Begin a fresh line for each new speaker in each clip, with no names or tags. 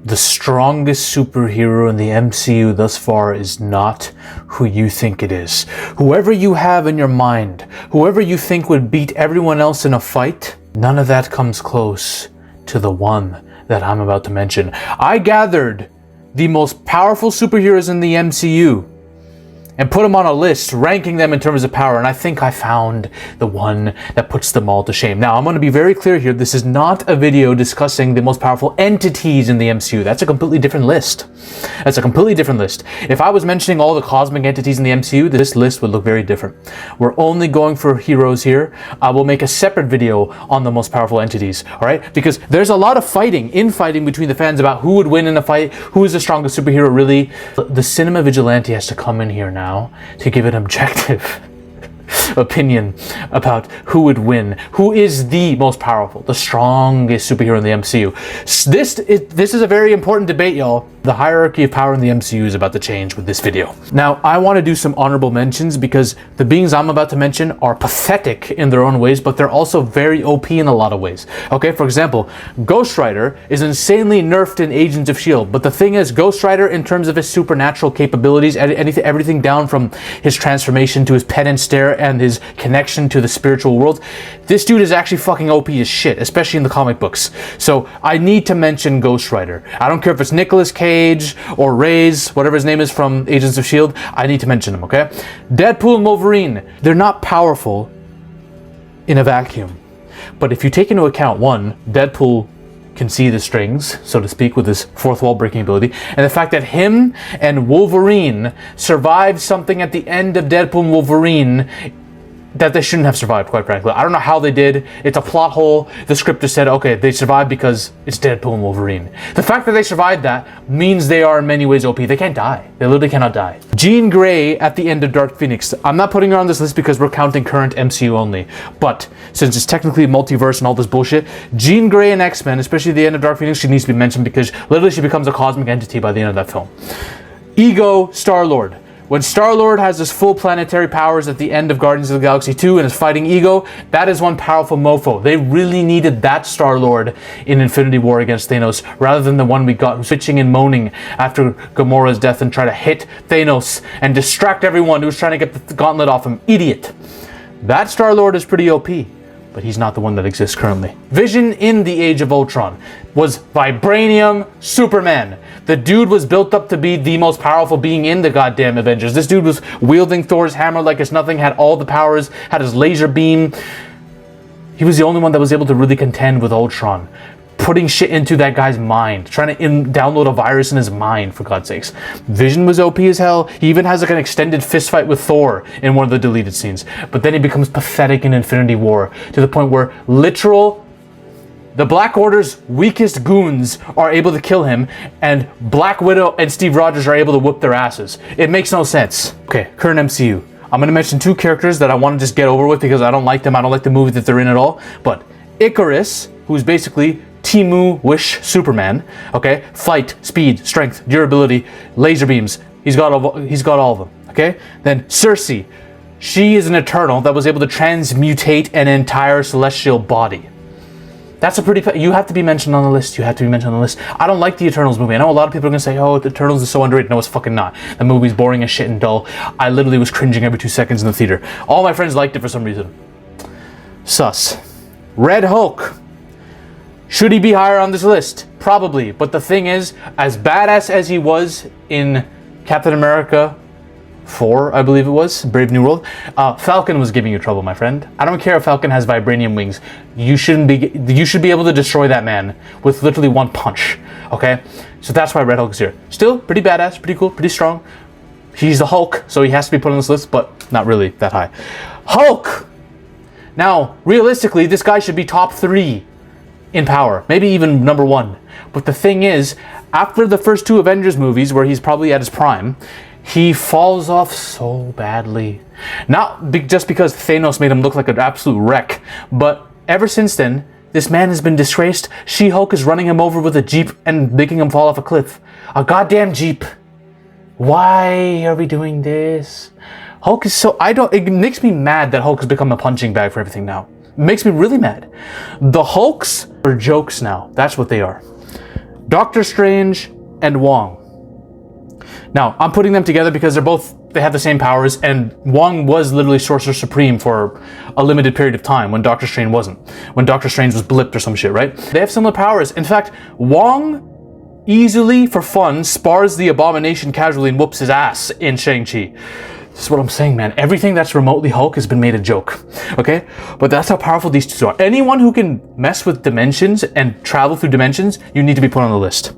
The strongest superhero in the MCU thus far is not who you think it is. Whoever you have in your mind, whoever you think would beat everyone else in a fight, none of that comes close to the one that I'm about to mention. I gathered the most powerful superheroes in the MCU and put them on a list, ranking them in terms of power, and I think I found the one that puts them all to shame. Now, I'm going to be very clear here. This is not a video discussing the most powerful entities in the MCU. That's a completely different list. That's a completely different list. If I was mentioning all the cosmic entities in the MCU, this list would look very different. We're only going for heroes here. I will make a separate video on the most powerful entities, all right? Because there's a lot of infighting between the fans about who would win in a fight, who is the strongest superhero really. The cinema vigilante has to come in here now to give an objective opinion about who would win, who is the most powerful, the strongest superhero in the MCU. This is a very important debate, y'all. The hierarchy of power in the MCU is about to change with this video. Now, I want to do some honorable mentions because the beings I'm about to mention are pathetic in their own ways, but they're also very OP in a lot of ways. Okay, for example, Ghost Rider is insanely nerfed in Agents of S.H.I.E.L.D., but the thing is, Ghost Rider, in terms of his supernatural capabilities, everything down from his transformation to his pen and stare and his connection to the spiritual world, this dude is actually fucking OP as shit, especially in the comic books. So I need to mention Ghost Rider. I don't care if it's Nicolas Cage or Reyes, whatever his name is from Agents of S.H.I.E.L.D., I need to mention him, okay? Deadpool and Wolverine, they're not powerful in a vacuum. But if you take into account, one, Deadpool can see the strings, so to speak, with his fourth wall breaking ability, and the fact that him and Wolverine survived something at the end of Deadpool and Wolverine that they shouldn't have survived, quite frankly. I don't know how they did. It's a plot hole. The script just said, okay, they survived because it's Deadpool and Wolverine. The fact that they survived that means they are in many ways OP. They can't die. They literally cannot die. Jean Grey at the end of Dark Phoenix. I'm not putting her on this list because we're counting current MCU only. But since it's technically multiverse and all this bullshit, Jean Grey in X-Men, especially at the end of Dark Phoenix, she needs to be mentioned because literally she becomes a cosmic entity by the end of that film. Ego Star-Lord. When Star-Lord has his full planetary powers at the end of Guardians of the Galaxy 2 and is fighting Ego, that is one powerful mofo. They really needed that Star-Lord in Infinity War against Thanos, rather than the one we got who's bitching and moaning after Gamora's death and try to hit Thanos and distract everyone who's trying to get the gauntlet off him. Idiot. That Star-Lord is pretty OP, but he's not the one that exists currently. Vision in the Age of Ultron was Vibranium Superman. The dude was built up to be the most powerful being in the goddamn Avengers. This dude was wielding Thor's hammer like it's nothing, had all the powers, had his laser beam. He was the only one that was able to really contend with Ultron, putting shit into that guy's mind, trying to download a virus in his mind, for God's sakes. Vision was OP as hell. He even has like an extended fist fight with Thor in one of the deleted scenes. But then he becomes pathetic in Infinity War to the point where the Black Order's weakest goons are able to kill him, and Black Widow and Steve Rogers are able to whoop their asses. It makes no sense. Okay, current MCU. I'm going to mention two characters that I want to just get over with because I don't like them. I don't like the movie that they're in at all. But Icarus, who's basically Timu-wish Superman, okay? Flight, speed, strength, durability, laser beams. He's got all of them, okay? Then Cersei. She is an Eternal that was able to transmutate an entire celestial body. That's a pretty... You have to be mentioned on the list. You have to be mentioned on the list. I don't like the Eternals movie. I know a lot of people are going to say, oh, the Eternals is so underrated. No, it's fucking not. The movie's boring as shit and dull. I literally was cringing every 2 seconds in the theater. All my friends liked it for some reason. Sus. Red Hulk. Should he be higher on this list? Probably. But the thing is, as badass as he was in Captain America 4, I believe it was, Brave New World, Falcon was giving you trouble, my friend. I don't care if Falcon has vibranium wings. You should be able to destroy that man with literally one punch, okay? So that's why Red Hulk is here. Still, pretty badass, pretty cool, pretty strong. He's the Hulk, so he has to be put on this list, but not really that high. Hulk! Now, realistically, this guy should be top 3 in power, maybe even number 1. But the thing is, after the first 2 Avengers movies, where he's probably at his prime, he falls off so badly. Not just because Thanos made him look like an absolute wreck, but ever since then, this man has been disgraced. She-Hulk is running him over with a Jeep and making him fall off a cliff. A goddamn Jeep. Why are we doing this? Hulk is so... It makes me mad that Hulk has become a punching bag for everything now. It makes me really mad. The Hulks are jokes now. That's what they are. Doctor Strange and Wong. Now, I'm putting them together because they have the same powers, and Wong was literally Sorcerer Supreme for a limited period of time when Doctor Strange wasn't. When Doctor Strange was blipped or some shit, right? They have similar powers. In fact, Wong easily, for fun, spars the Abomination casually and whoops his ass in Shang-Chi. This is what I'm saying, man. Everything that's remotely Hulk has been made a joke, okay? But that's how powerful these two are. Anyone who can mess with dimensions and travel through dimensions, you need to be put on the list.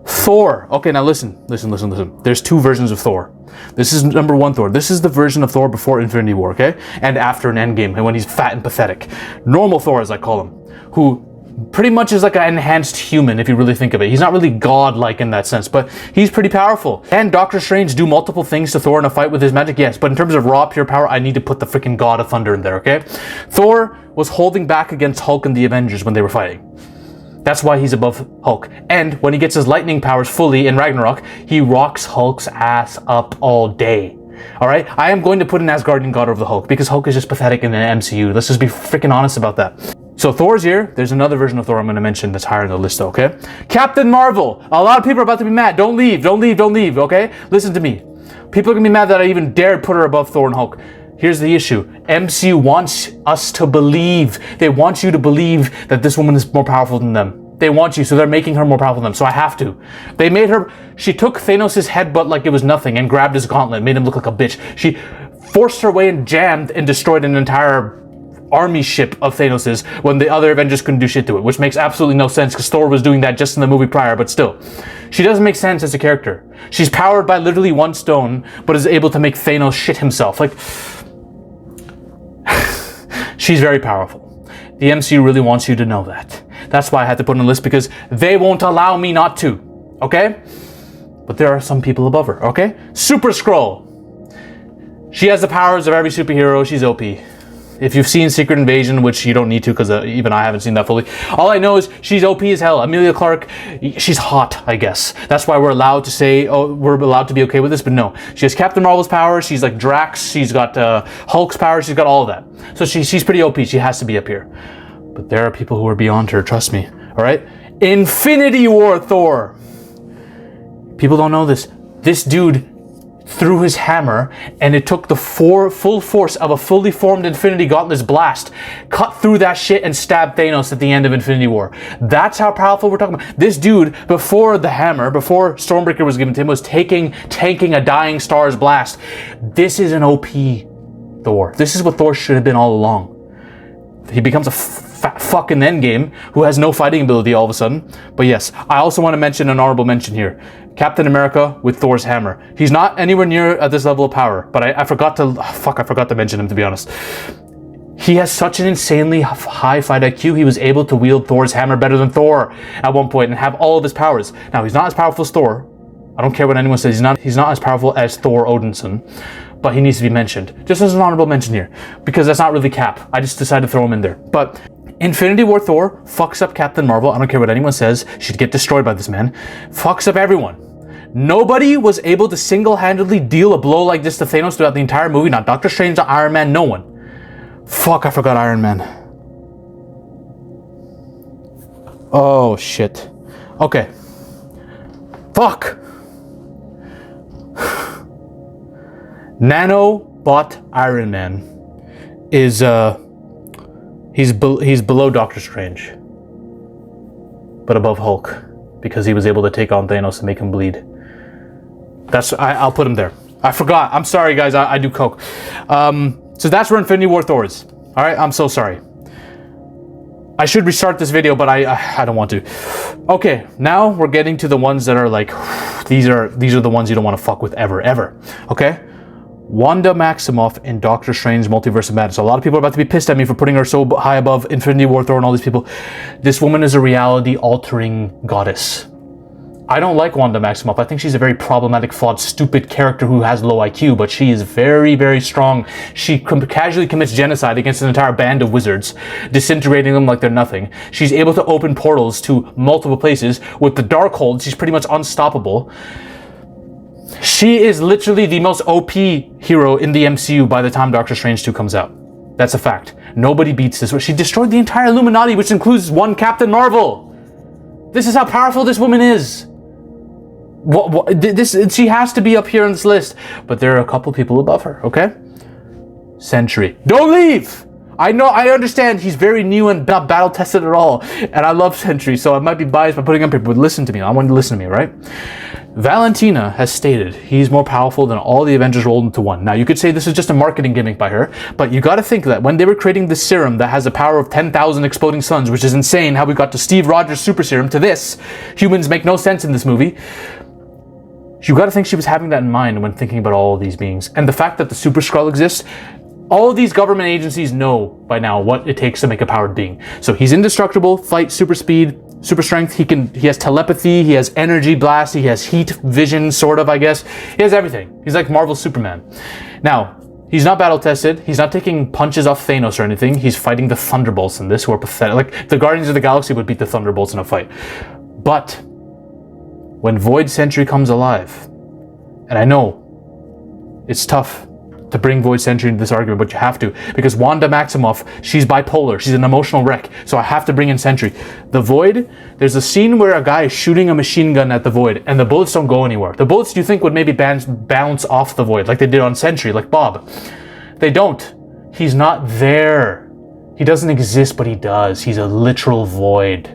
Thor. Okay, now listen. There's two versions of Thor. This is number one Thor. This is the version of Thor before Infinity War, okay? And after an Endgame, and when he's fat and pathetic. Normal Thor, as I call him, who pretty much is like an enhanced human, if you really think of it. He's not really godlike in that sense, but he's pretty powerful. Can Doctor Strange do multiple things to Thor in a fight with his magic? Yes, but in terms of raw, pure power, I need to put the freaking God of Thunder in there, okay? Thor was holding back against Hulk and the Avengers when they were fighting. That's why he's above Hulk. And when he gets his lightning powers fully in Ragnarok, he rocks Hulk's ass up all day. Alright? I am going to put an Asgardian god over the Hulk because Hulk is just pathetic in the MCU. Let's just be freaking honest about that. So Thor's here. There's another version of Thor I'm going to mention that's higher on the list, okay? Captain Marvel. A lot of people are about to be mad. Don't leave, okay? Listen to me. People are going to be mad that I even dared put her above Thor and Hulk. Here's the issue. MCU wants us to believe. They want you to believe that this woman is more powerful than them. They want you, so they're making her more powerful than them. So I have to. They made her... She took Thanos' headbutt like it was nothing and grabbed his gauntlet, made him look like a bitch. She forced her way and jammed and destroyed an entire army ship of Thanos's when the other Avengers couldn't do shit to it, which makes absolutely no sense because Thor was doing that just in the movie prior, but still. She doesn't make sense as a character. She's powered by literally one stone, but is able to make Thanos shit himself. Like... She's very powerful. The MCU really wants you to know that. That's why I had to put on the list, because they won't allow me not to, okay? But there are some people above her, okay? Super Skrull. She has the powers of every superhero. She's OP. If you've seen Secret Invasion, which you don't need to because even I haven't seen that fully, all I know is she's OP as hell. Emilia Clarke, she's hot, I guess. That's why we're allowed to say, oh, we're allowed to be okay with this, but no. She has Captain Marvel's power, she's like Drax, she's got Hulk's power, she's got all of that. So she's pretty OP, she has to be up here. But there are people who are beyond her, trust me, all right? Infinity War Thor. People don't know this. This dude threw his hammer, and it took the full force of a fully formed Infinity Gauntlet's blast, cut through that shit and stabbed Thanos at the end of Infinity War. That's how powerful we're talking about. This dude, before the hammer, before Stormbreaker was given to him, was tanking a dying star's blast. This is an OP Thor. This is what Thor should have been all along. He becomes a fat fuck in the endgame who has no fighting ability all of a sudden. But yes, I also want to mention an honorable mention here. Captain America with Thor's hammer. He's not anywhere near at this level of power, but I forgot to mention him, to be honest. He has such an insanely high fight IQ, he was able to wield Thor's hammer better than Thor at one point and have all of his powers. Now, he's not as powerful as Thor. I don't care what anyone says, he's not as powerful as Thor Odinson, but he needs to be mentioned. Just as an honorable mention here, because that's not really Cap. I just decided to throw him in there. But Infinity War Thor fucks up Captain Marvel. I don't care what anyone says. She'd get destroyed by this man. Fucks up everyone. Nobody was able to single-handedly deal a blow like this to Thanos throughout the entire movie. Not Doctor Strange, not Iron Man, no one. Fuck, I forgot Iron Man. Oh, shit. Okay. Fuck. Nanobot Iron Man is, he's below Doctor Strange, but above Hulk, because he was able to take on Thanos and make him bleed. I'll put him there. I forgot. I'm sorry, guys. I do coke. So that's where Infinity War Thor is. All right. I'm so sorry. I should restart this video, but I don't want to. Okay. Now we're getting to the ones that are like, these are the ones you don't want to fuck with ever. Okay. Wanda Maximoff in Doctor Strange Multiverse of Madness. A lot of people are about to be pissed at me for putting her so high above Infinity War Thor and all these people. This woman is a reality-altering goddess. I don't like Wanda Maximoff. I think she's a very problematic, flawed, stupid character who has low IQ, but she is very, very strong. She casually commits genocide against an entire band of wizards, disintegrating them like they're nothing. She's able to open portals to multiple places. With the Darkhold, she's pretty much unstoppable. She is literally the most OP hero in the MCU by the time Doctor Strange 2 comes out. That's a fact. Nobody beats this. She destroyed the entire Illuminati, which includes one Captain Marvel. This is how powerful this woman is. She has to be up here on this list. But there are a couple people above her, okay? Sentry. Don't leave! I know, I understand he's very new and not battle tested at all. And I love Sentry, so I might be biased by putting him up here, but listen to me. I want you to listen to me, right? Valentina has stated he's more powerful than all the Avengers rolled into one. Now, you could say this is just a marketing gimmick by her, but you gotta think that when they were creating this serum that has a power of 10,000 exploding suns, which is insane how we got to Steve Rogers' super serum to this, humans make no sense in this movie. You gotta think she was having that in mind when thinking about all of these beings. And the fact that the Super Skrull exists, all of these government agencies know by now what it takes to make a powered being. So he's indestructible, fight, super speed, super strength. He has telepathy, he has energy blast, he has heat vision, sort of, I guess. He has everything. He's like Marvel Superman. Now, he's not battle tested. He's not taking punches off Thanos or anything. He's fighting the Thunderbolts in this, who are pathetic. Like, the Guardians of the Galaxy would beat the Thunderbolts in a fight. But when Void Sentry comes alive, and I know it's tough to bring Void Sentry into this argument, but you have to, because Wanda Maximoff, she's bipolar, she's an emotional wreck, so I have to bring in Sentry. The Void, there's a scene where a guy is shooting a machine gun at the Void, and the bullets don't go anywhere. The bullets you think would maybe bounce off the Void, like they did on Sentry, like Bob. They don't. He's not there. He doesn't exist, but he does. He's a literal Void.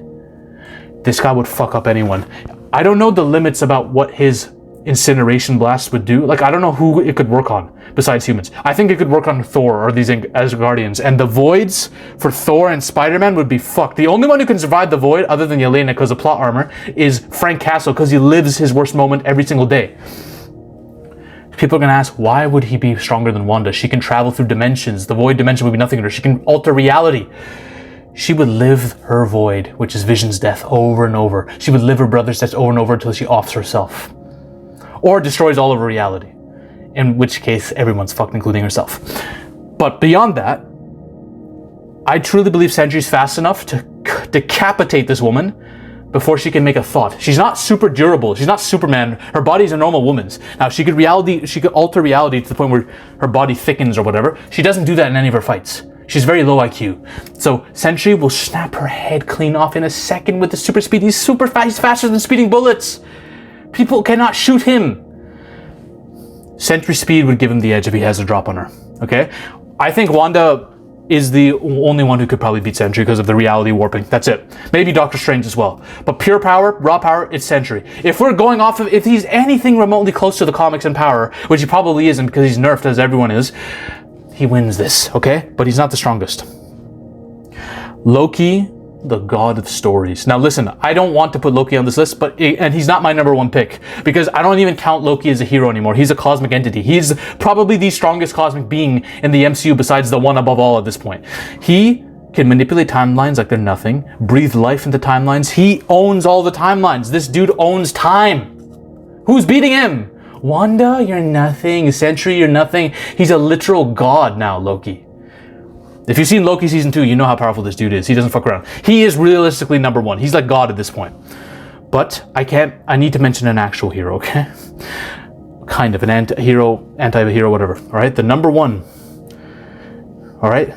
This guy would fuck up anyone. I don't know the limits about what his incineration blast would do. Like, I don't know who it could work on besides humans. I think it could work on Thor or these Asgardians, and the Voids for Thor and Spider-Man would be fucked. The only one who can survive the Void, other than Yelena because of plot armor, is Frank Castle, because he lives his worst moment every single day. People are gonna ask, why would he be stronger than Wanda? She can travel through dimensions. The Void dimension would be nothing to her. She can alter reality. She would live her Void, which is Vision's death, over and over. She would live her brother's death over and over until she offs herself. Or destroys all of her reality. In which case, everyone's fucked, including herself. But beyond that, I truly believe Sentry's fast enough to decapitate this woman before she can make a thought. She's not super durable. She's not Superman. Her body's a normal woman's. Now, she could alter reality to the point where her body thickens or whatever. She doesn't do that in any of her fights. She's very low IQ. So Sentry will snap her head clean off in a second with the super speed. He's super fast. He's faster than speeding bullets. People cannot shoot him. Sentry speed would give him the edge if he has a drop on her. Okay? I think Wanda is the only one who could probably beat Sentry because of the reality warping. That's it. Maybe Doctor Strange as well. But pure power, raw power, it's Sentry. If we're going off of, if he's anything remotely close to the comics in power, which he probably isn't because he's nerfed as everyone is, he wins this, okay? But he's not the strongest. Loki, the god of stories. Now listen, I don't want to put Loki on this list, and he's not my number one pick because I don't even count Loki as a hero anymore. He's a cosmic entity. He's probably the strongest cosmic being in the MCU besides the one above all at this point. He can manipulate timelines like they're nothing, breathe life into timelines. He owns all the timelines. This dude owns time. Who's beating him? Wanda, you're nothing. Sentry, you're nothing. He's a literal god now, Loki. If you've seen Loki season 2, you know how powerful this dude is. He doesn't fuck around. He is realistically number one. He's like God at this point. But I need to mention an actual hero, okay? Kind of an anti-hero, whatever. All right, the number one, all right,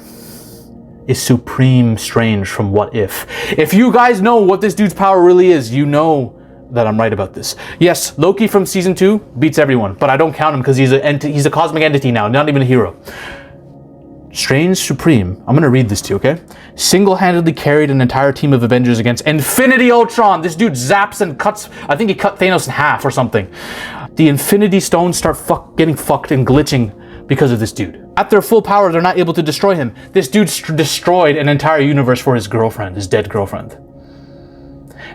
is Supreme Strange from What If. If you guys know what this dude's power really is, you know that I'm right about this. Yes, Loki from season 2 beats everyone, but I don't count him because he's a cosmic entity now, not even a hero. Strange Supreme, I'm gonna read this to you, okay? Single-handedly carried an entire team of Avengers against Infinity Ultron. This dude zaps and cuts, I think he cut Thanos in half or something. The Infinity Stones start getting fucked and glitching because of this dude. At their full power, they're not able to destroy him. This dude destroyed an entire universe for his girlfriend, his dead girlfriend.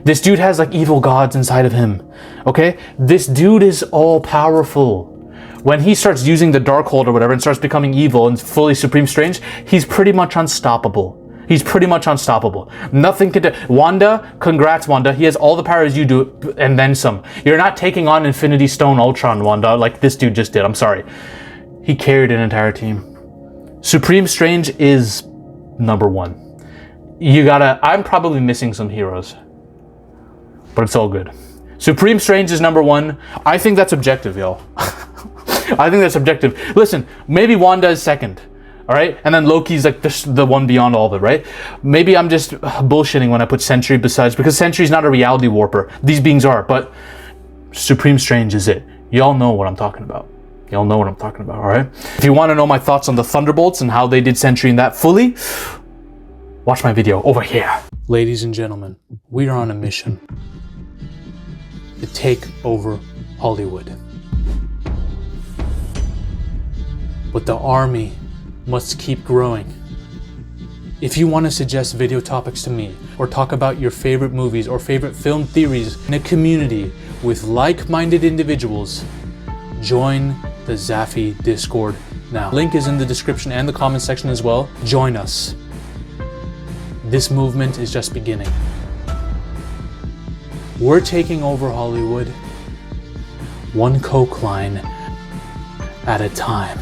This dude has like evil gods inside of him, okay? This dude is all-powerful. When he starts using the Darkhold or whatever and starts becoming evil and fully Supreme Strange, he's pretty much unstoppable. He's pretty much unstoppable. Nothing can do. Wanda, congrats, Wanda. He has all the powers you do and then some. You're not taking on Infinity Stone Ultron, Wanda, like this dude just did. I'm sorry. He carried an entire team. Supreme Strange is number one. I'm probably missing some heroes, but it's all good. Supreme Strange is number one. I think that's objective, y'all. I think that's objective. Listen, maybe Wanda is second. all right? And then Loki's like the one beyond all of it, right? Maybe I'm just bullshitting when I put Sentry besides, because Sentry's not a reality warper. These beings are, but Supreme Strange is it. Y'all know what I'm talking about. Y'all know what I'm talking about, all right? If you want to know my thoughts on the Thunderbolts and how they did Sentry in that fully, watch my video over here. Ladies and gentlemen, we are on a mission to take over Hollywood. But the army must keep growing. If you want to suggest video topics to me, or talk about your favorite movies or favorite film theories in a community with like-minded individuals, join the Zafy Discord now. Link is in the description and the comment section as well. Join us. This movement is just beginning. We're taking over Hollywood, one coke line at a time.